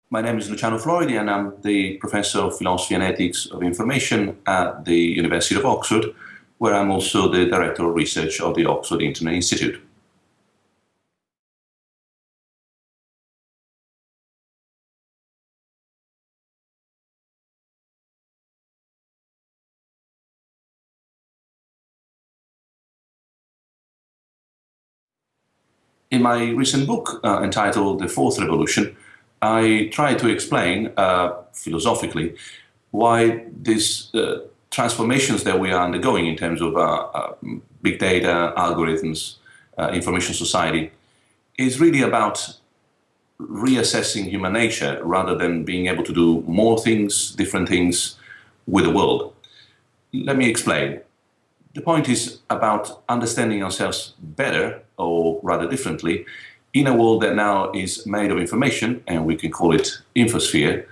My name is Luciano Floridi, and I'm the Professor of Philosophy and Ethics of Information at the University of Oxford, where I'm also the Director of Research of the Oxford Internet Institute. In my recent book entitled The Fourth Revolution, I try to explain philosophically why these transformations that we are undergoing in terms of big data, algorithms, information society, is really about reassessing human nature rather than being able to do more things, different things with the world. Let me explain. The point is about understanding ourselves better, or rather differently, in a world that now is made of information, and we can call it infosphere,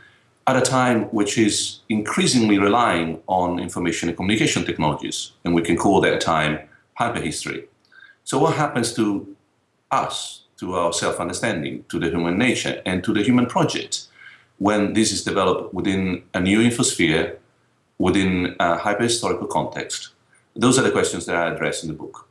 at a time which is increasingly relying on information and communication technologies, and we can call that time hyperhistory. So what happens to us, to our self-understanding, to the human nature, and to the human project when this is developed within a new infosphere, within a hyperhistorical context? Those are the questions that I address in the book.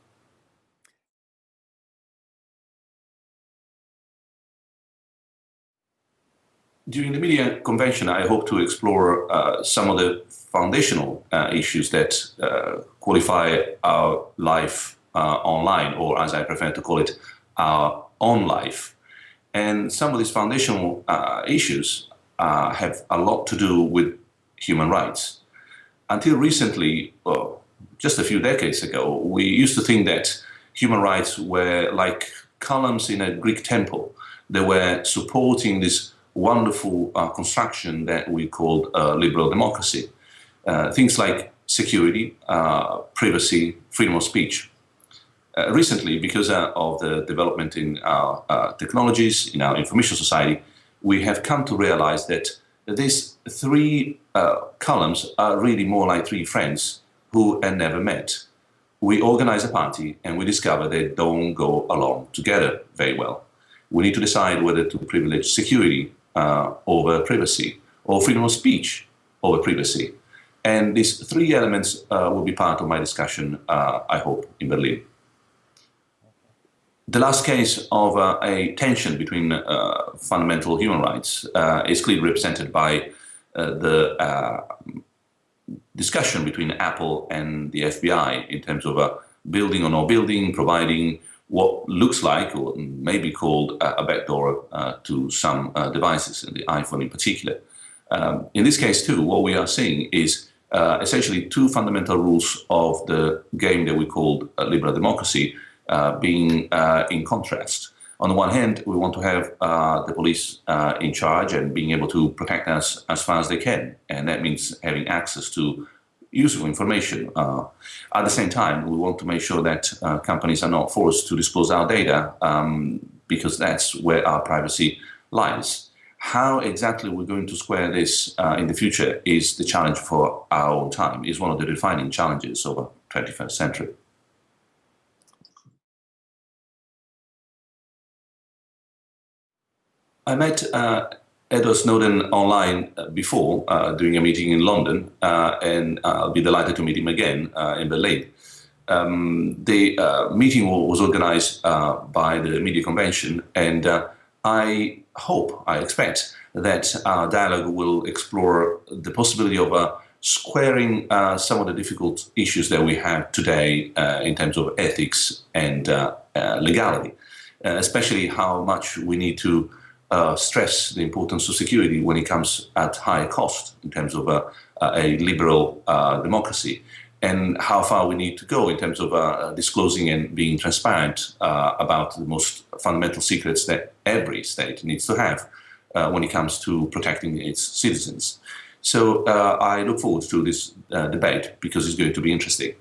During the media convention, I hope to explore some of the foundational issues that qualify our life online, or as I prefer to call it, our own life. And some of these foundational issues have a lot to do with human rights. Until recently, well, just a few decades ago, we used to think that human rights were like columns in a Greek temple. They were supporting this wonderful construction that we called liberal democracy. Things like security, privacy, freedom of speech. Recently, because of the development in our technologies, in our information society, we have come to realize that these three columns are really more like three friends who had never met. We organize a party and we discover they don't go along together very well. We need to decide whether to privilege security over privacy, or freedom of speech over privacy. And these three elements will be part of my discussion, I hope, in Berlin. The last case of a tension between fundamental human rights is clearly represented by the discussion between Apple and the FBI in terms of building or no building, providing what looks like, or may be called, a backdoor to some devices, and the iPhone in particular. In this case too, what we are seeing is essentially two fundamental rules of the game that we called liberal democracy being in contrast. On the one hand, we want to have the police in charge and being able to protect us as far as they can, and that means having access to useful information. At the same time, we want to make sure that companies are not forced to disclose our data, because that's where our privacy lies. How exactly we're going to square this in the future is the challenge for our own time, is one of the defining challenges of the 21st century. I met Edward Snowden online before, during a meeting in London, and I'll be delighted to meet him again in Berlin. The meeting was organized by the media convention, and I hope, I expect, that our dialogue will explore the possibility of squaring some of the difficult issues that we have today in terms of ethics and legality, especially how much we need to stress the importance of security when it comes at high cost in terms of a liberal democracy, and how far we need to go in terms of disclosing and being transparent about the most fundamental secrets that every state needs to have when it comes to protecting its citizens. So I look forward to this debate, because it's going to be interesting.